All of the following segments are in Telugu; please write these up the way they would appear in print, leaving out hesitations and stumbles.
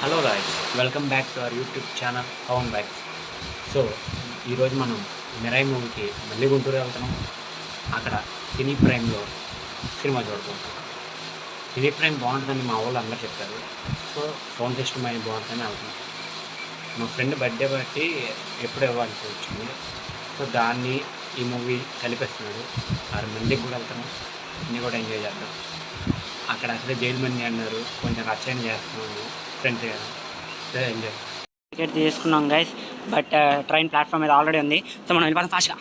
Hello guys, welcome back to our YouTube channel Pavan back. So ఈరోజు మనం మిరాయి మూవీకి మళ్ళీ గుంటూరు వెళ్తున్నాం. అక్కడ సినీ ప్రైమ్లో సినిమా చూడుకుంటాం. సినీ ప్రైమ్ బాగుంటుందని మా వాళ్ళు అందరూ చెప్పారు. సో సౌండ్ సిస్టమ్ అయి బాగుంటుందని వెళ్తున్నాం. మా ఫ్రెండ్ బర్త్డే బట్టి ఎప్పుడు ఇవ్వాల్సి వచ్చింది. సో దాన్ని ఈ మూవీ కలిపేస్తున్నాడు. 6 మందికి కూడా వెళ్తున్నాం, అన్నీ కూడా ఎంజాయ్ చేద్దాం. అక్కడే జైలు మంది అన్నారు, కొంచెం రచన చేస్తున్నాము ఫ్రెండ్స్ కదా. So enjoy. టికెట్ తీసుకున్నాం గైస్, బట్ ట్రైన్ ప్లాట్ఫామ్ మీద ఆల్రెడీ ఉంది. సో మనం వెళ్ళిపోతాం ఫాస్ట్గా.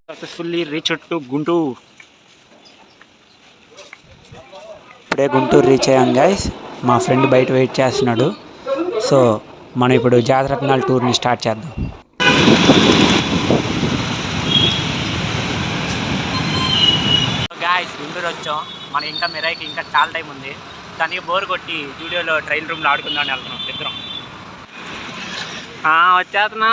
Successfully reach to Guntur. ఇప్పుడే గుంటూరు రీచ్ అయ్యాం గైస్. మా ఫ్రెండ్ బయట వెయిట్ చేస్తున్నాడు. సో మనం ఇప్పుడు జాతరత్నాల టూర్ని స్టార్ట్ చేద్దాం. గాయస్ గుంటూరు వచ్చాం. మనం ఇంకా మిరాయికి ఇంకా చాలా టైం ఉంది. దానికి బోర్ కొట్టి స్టూడియోలో ట్రైల్ రూమ్లో ఆడుకుందామని వెళ్తున్నాం ఇద్దరం. వచ్చేస్తున్నా.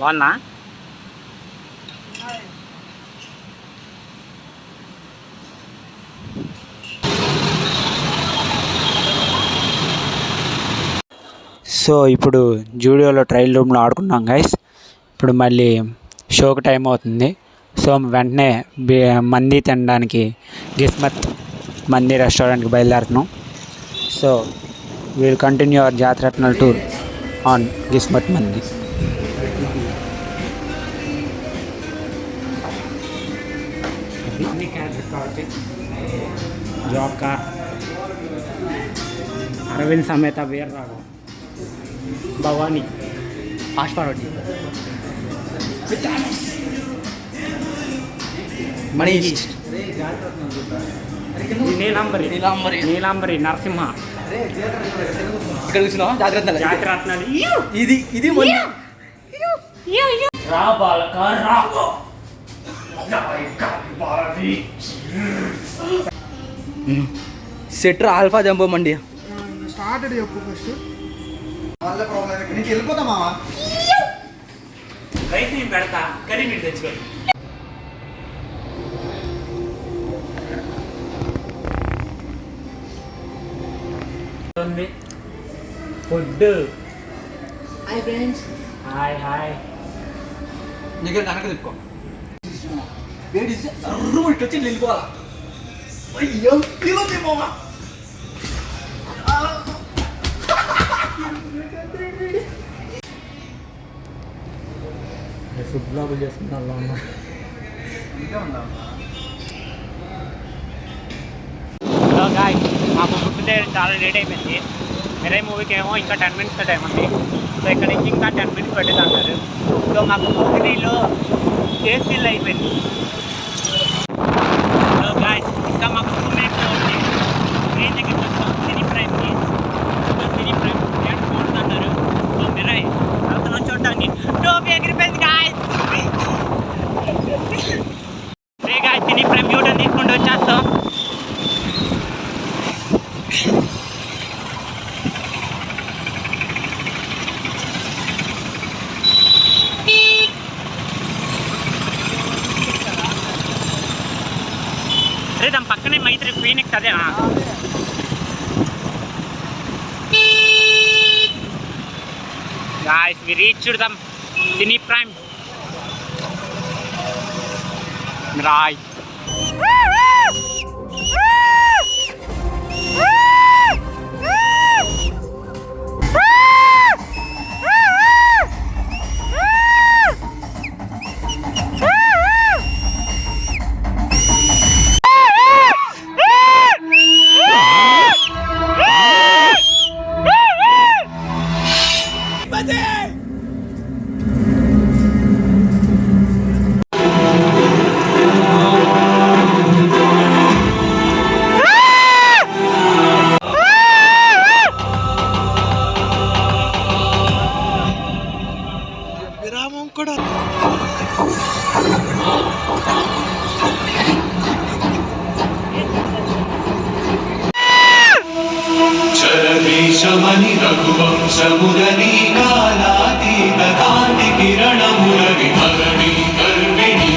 బాగున్నా? సో ఇప్పుడు జూడియోలో ట్రైల్ రూమ్లో ఆడుకున్నాం గైస్. ఇప్పుడు మళ్ళీ షోకి టైం అవుతుంది. సో వెంటనే మంది తినడానికి గిస్మత్ మంది రెస్టారెంట్కి బయలుదేరుతున్నాం. సో విల్ కంటిన్యూ అవర్ జాతరత్నాల టూర్ ఆన్ గిస్మత్ మంది. జాబ్ కార్ అరవింద్ సమేత వీర రాఘవ భవానీ ఫాస్ట్ ఫార్వర్డ్ మనీష్ నీలాంబరి నరసింహ. ఇక్కడ చూసినా జాతరత్నాలు. ఇది రా బాలక రా. సెట్రా ఆల్ఫా జంబో మండి స్టార్టెడ్ చెప్పు ఫస్ట్. వాళ్ళ ప్రాబ్లం నీకు వెళ్ళిపోతామా? రైస్ నేను పెడతా, కర్రీ మీరు తెచ్చుకోండి. ఫుడ్. Hi friends. హాయ్. నీకు కనుక తిప్పుకో. వేడి సర్రు ఇట్లొచ్చి వెళ్ళిపోవాలా. అయ్యో పిలువే మామ. ఫుడ్ బ్లాగులు చేసుకుంటా ఉన్నా. హలో గాయ్స్, మాకు ఫుడ్ చాలా లేట్ అయిపోయింది. మిరాయి మూవీకి ఏమో ఇంకా 10 minutes టైం ఉంది. సో ఇక్కడ నుంచి ఇంకా 10 minutes పెట్టేది అన్నారు. సో మాకు మూవీలో టేస్టీలు అయిపోయింది. హలో గాయ్స్, ఇంకా మాకు 2 minutes ఉంది. ట్రైన్ దగ్గరికి వస్తాం సినీ ప్రైమ్కి. సినీ ప్రైమ్ బాగుంటుంది అన్నారు. సో మిరాయి వెళ్తున్నాం చూడటానికి. టోపీ ఎగిరిపోయింది గాయ్స్. సినీ ప్రైమ్ యూటర్న్ తీసుకుంటూ వచ్చేస్తాం. అరే దాని పక్కనే మైత్రి ఫీనిక్స్ అదేనా? Guys, we reached the Cine Prime. Right. Bate! కూడా చరదేశమని రఘువంశములని కాలాతీత కాంతి కిరణములని ధరణి గర్విణి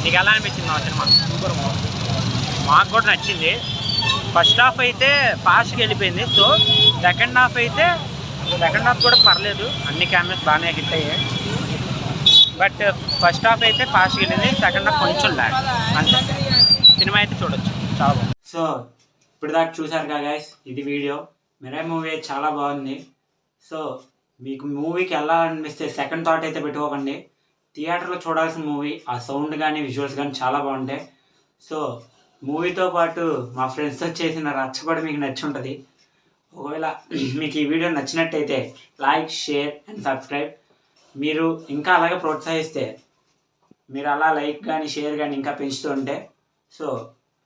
నీకు ఎలా అనిపించింది మా సినిమా? మాకు కూడా నచ్చింది. ఫస్ట్ హాఫ్ అయితే ఫాస్ట్గా వెళ్ళిపోయింది. సో సెకండ్ హాఫ్ కూడా పర్లేదు, అన్ని కెమెరాస్ బాగానే హిట్ అయ్యాయి. బట్ ఫస్ట్ హాఫ్ అయితే ఫాస్ట్గా వెళ్ళింది, సెకండ్ హాఫ్ కొంచెం ల్యాగ్ అంతే. సినిమా అయితే చూడొచ్చు, చాలా బాగుంది. సో ఇప్పుడు దాకా చూసారు కదా గైస్, ఇది వీడియో. మిరాయి మూవీ చాలా బాగుంది. సో మీకు మూవీకి ఎలా అనిపిస్తే సెకండ్ థాట్ అయితే పెట్టుకోకండి. థియేటర్లో చూడాల్సిన మూవీ, ఆ సౌండ్ కానీ విజువల్స్ కానీ చాలా బాగుంటాయి. సో మూవీతో పాటు మా ఫ్రెండ్స్తో చేసిన రచ్చబడి మీకు నచ్చి ఉంటుంది. ఒకవేళ మీకు ఈ వీడియో నచ్చినట్టయితే లైక్, షేర్ అండ్ సబ్స్క్రైబ్. మీరు ఇంకా అలాగే ప్రోత్సహిస్తే, మీరు అలా లైక్ కానీ షేర్ కానీ ఇంకా పెంచుతూ ఉంటే, సో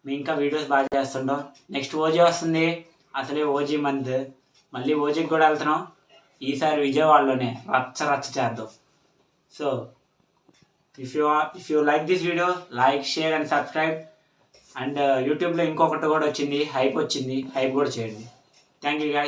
మేము ఇంకా వీడియోస్ బాగా చేస్తుంటాం. నెక్స్ట్ ఓజీ వస్తుంది, అసలే ఓజీ మంత్, మళ్ళీ ఓజీకి కూడా వెళ్తున్నాం. ఈసారి విజయవాడలోనే రచ్చ చేద్దాం. So if you like this video, like, share and subscribe. And యూట్యూబ్లో ఇంకొకటి కూడా వచ్చింది, హైప్ వచ్చింది, హైప్ కూడా చేయండి. Thank you guys.